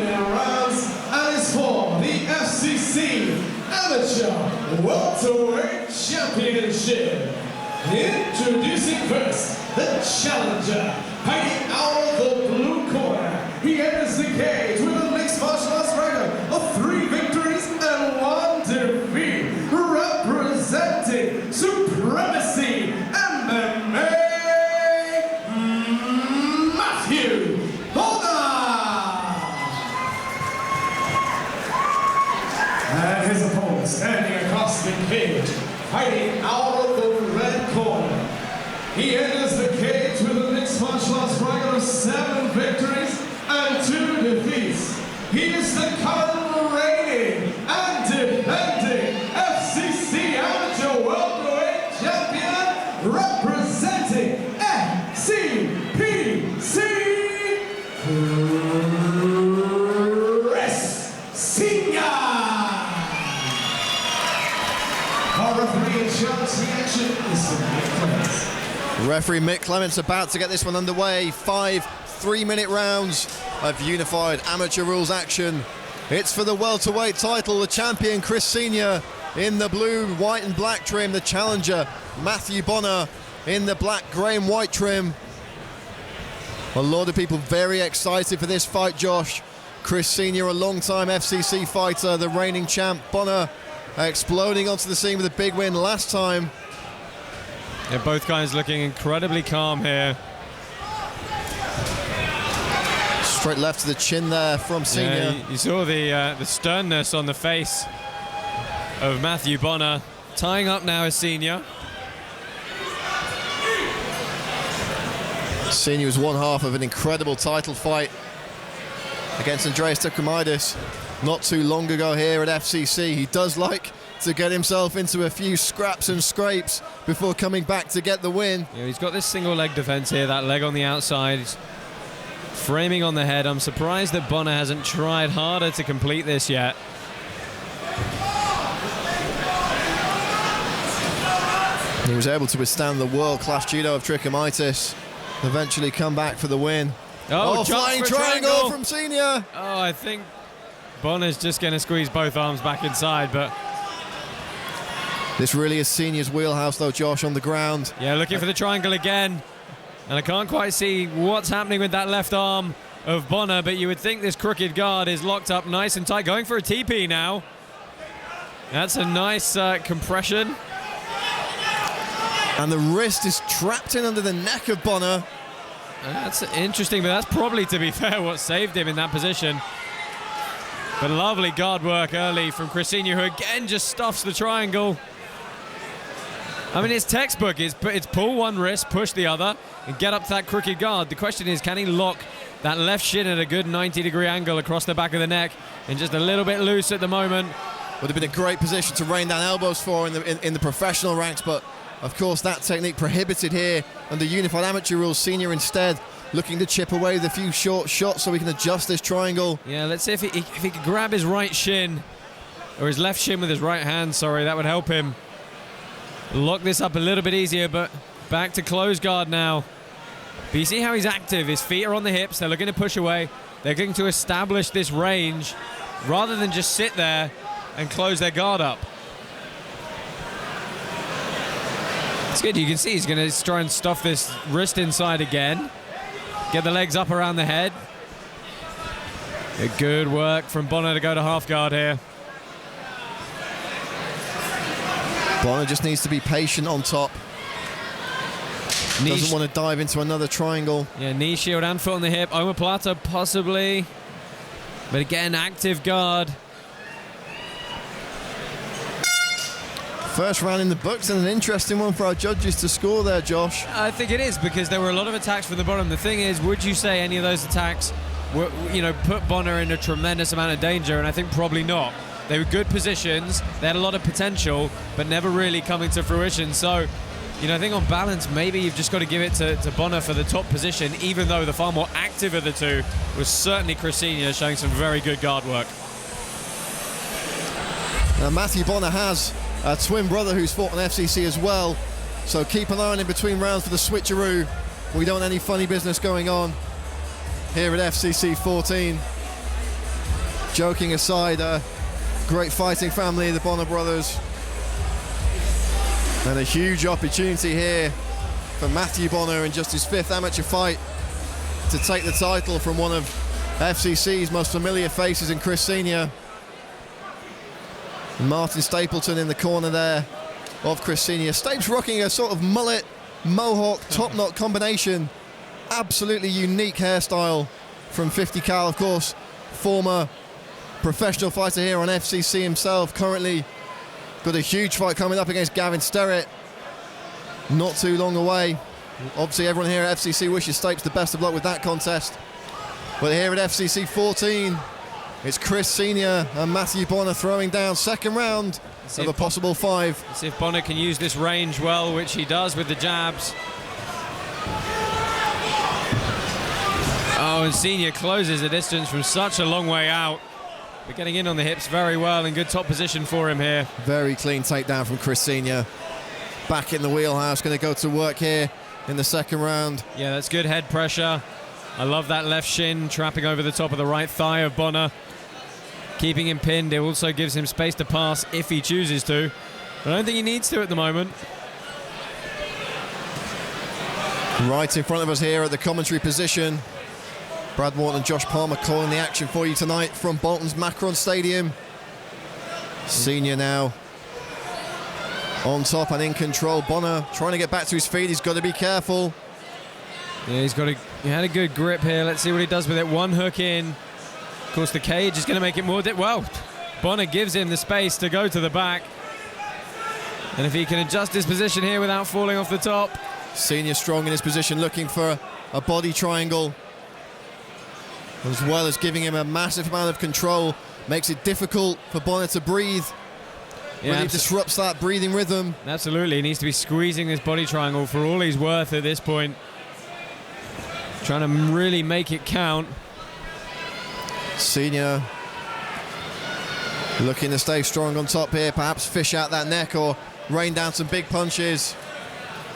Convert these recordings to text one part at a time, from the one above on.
minute rounds and is for the FCC Amateur Welterweight Championship. Introducing first, the challenger, fighting out of the blue corner. He enters the cage with a mixed martial arts record of 3 victories and 1 defeat, representing Supremacy MMA, Matthew Bonner. And his opponent standing across the cage, fighting out of the red corner. He enters the cage with a mixed martial arts record of 7 victories and 2 defeats. He is the current reigning and defending FCC Amateur Welterweight Champion, representing FCCtv, Chris Senior. Our referee in charge the action is Mick Clements. Referee Mick Clements about to get this one underway. 5 3-minute rounds of unified amateur rules action. It's for the welterweight title. The champion Chris Senior in the blue, white and black trim. The challenger Matthew Bonner in the black, grey and white trim. A lot of people very excited for this fight, Josh. Chris Senior, a long-time FCC fighter, the reigning champ. Bonner exploding onto the scene with a big win last time. Yeah, both guys looking incredibly calm here. Straight left to the chin there from Senior. Yeah, you saw the sternness on the face of Matthew Bonner. Tying up now is Senior. Senior was one half of an incredible title fight against Andreas Tukumidis not too long ago here at FCC. He does like to get himself into a few scraps and scrapes before coming back to get the win. Yeah, he's got this single leg defense here, that leg on the outside. He's framing on the head. I'm surprised that Bonner hasn't tried harder to complete this yet. He was able to withstand the world-class judo of Tukumidis, eventually come back for the win. Oh, flying triangle from Senior. Oh, I think Bonner's just going to squeeze both arms back inside, but this really is Senior's wheelhouse, though, Josh, on the ground. yeah, looking for the triangle again. And I can't quite see what's happening with that left arm of Bonner, but you would think this crooked guard is locked up nice and tight. Going for a TP now. That's a nice compression. And the wrist is trapped in under the neck of Bonner. That's interesting, but that's probably, to be fair, what saved him in that position. But lovely guard work early from Chris Senior, who again just stuffs the triangle. I mean, it's textbook. It's pull one wrist, push the other, and get up to that crooked guard. The question is, can he lock that left shin at a good 90-degree angle across the back of the neck, and just a little bit loose at the moment? Would have been a great position to rain down elbows for in the professional ranks, but of course that technique prohibited here under unified amateur rules. Senior instead looking to chip away with a few short shots so we can adjust this triangle. Yeah, let's see if he could grab his right shin, or his left shin with his right hand, sorry, that would help him lock this up a little bit easier. But back to close guard now. But you see how he's active. His feet are on the hips. They're looking to push away. They're going to establish this range rather than just sit there and close their guard up. It's good. You can see he's going to try and stuff this wrist inside again. Get the legs up around the head. Good work from Bonner to go to half guard here. Bonner just needs to be patient on top. Doesn't want to dive into another triangle. Yeah, knee shield and foot on the hip. Omoplata possibly. But again, active guard. First round in the books, and an interesting one for our judges to score there, Josh. I think it is, because there were a lot of attacks from the bottom. The thing is, would you say any of those attacks were, put Bonner in a tremendous amount of danger? And I think probably not. They were good positions. They had a lot of potential, but never really coming to fruition. So, I think on balance, maybe you've just got to give it to Bonner for the top position, even though the far more active of the two was certainly Chris Senior, showing some very good guard work. Now, Matthew Bonner has a twin brother who's fought on FCC as well, so keep an eye on him between rounds for the switcheroo. We don't want any funny business going on here at FCC 14. Joking aside, a great fighting family, the Bonner brothers. And a huge opportunity here for Matthew Bonner in just his 5th amateur fight to take the title from one of FCC's most familiar faces in Chris Senior. And Martin Stapleton in the corner there of Chris Senior. Stapes rocking a sort of mullet, mohawk, top knot combination. Absolutely unique hairstyle from 50 Cal, of course. Former professional fighter here on FCC himself. Currently got a huge fight coming up against Gavin Sterrett not too long away. Obviously everyone here at FCC wishes Stapes the best of luck with that contest. But here at FCC 14, it's Chris Senior and Matthew Bonner throwing down. Second round of a possible 5. Let's see if Bonner can use this range well, which he does with the jabs. Oh, and Senior closes the distance from such a long way out. But getting in on the hips very well, and good top position for him here. Very clean takedown from Chris Senior. Back in the wheelhouse, going to go to work here in the second round. Yeah, that's good head pressure. I love that left shin trapping over the top of the right thigh of Bonner. Keeping him pinned, it also gives him space to pass if he chooses to. I don't think he needs to at the moment. Right in front of us here at the commentary position, Brad Wharton and Josh Palmer calling the action for you tonight from Bolton's Macron Stadium. Senior now on top and in control. Bonner trying to get back to his feet. He's got to be careful. Yeah, he had a good grip here. Let's see what he does with it. One hook in. Of course, the cage is going to make it more... Well, Bonner gives him the space to go to the back. And if he can adjust his position here without falling off the top. Senior strong in his position, looking for a body triangle, as well as giving him a massive amount of control. Makes it difficult for Bonner to breathe. Yeah, really disrupts that breathing rhythm. Absolutely, he needs to be squeezing this body triangle for all he's worth at this point. Trying to really make it count. Senior looking to stay strong on top here, perhaps fish out that neck or rain down some big punches.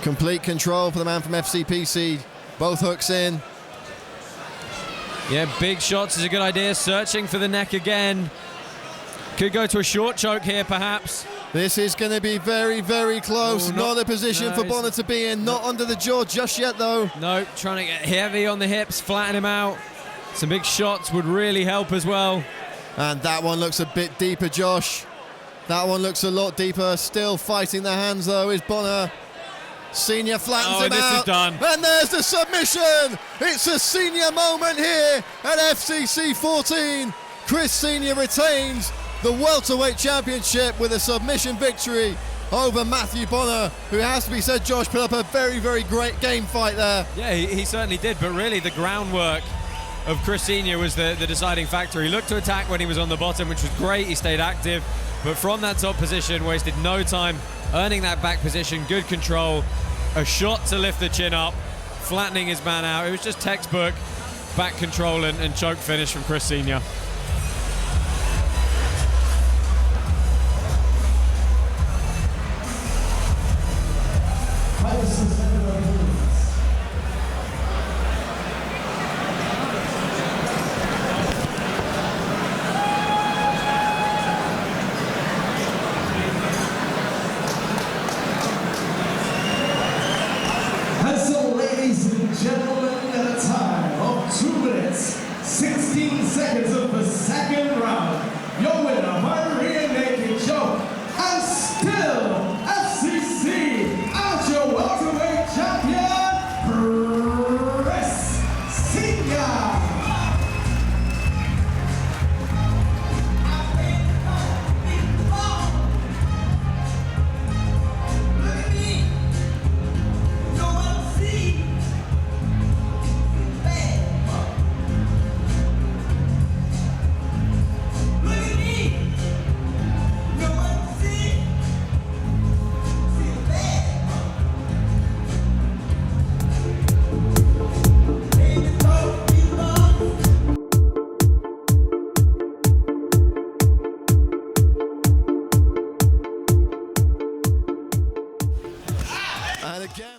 Complete control for the man from FCPC. Both hooks in. Yeah, big shots is a good idea. Searching for the neck again. Could go to a short choke here, perhaps. This is going to be very, very close. Ooh, not a position for Bonner to be in. Not under the jaw just yet, though. No, trying to get heavy on the hips, flatten him out. Some big shots would really help as well. And that one looks a bit deeper, Josh. That one looks a lot deeper. Still fighting the hands, though, is Bonner. Senior flattens him out. This is done. And there's the submission. It's a Senior moment here at FCC 14. Chris Senior retains the welterweight championship with a submission victory over Matthew Bonner, who has to be said, Josh, put up a very, very great game fight there. Yeah, he certainly did, but really the groundwork of Chris Senior was the deciding factor. He looked to attack when he was on the bottom, which was great. He stayed active, but from that top position, wasted no time earning that back position, good control, a shot to lift the chin up, flattening his man out. It was just textbook back control and choke finish from Chris Senior. Ladies and gentlemen, at a time of 2 minutes, 16 seconds of the second round, your winner by rear naked choke, and still FCC amateur welterweight champion, Chris Senior. And again.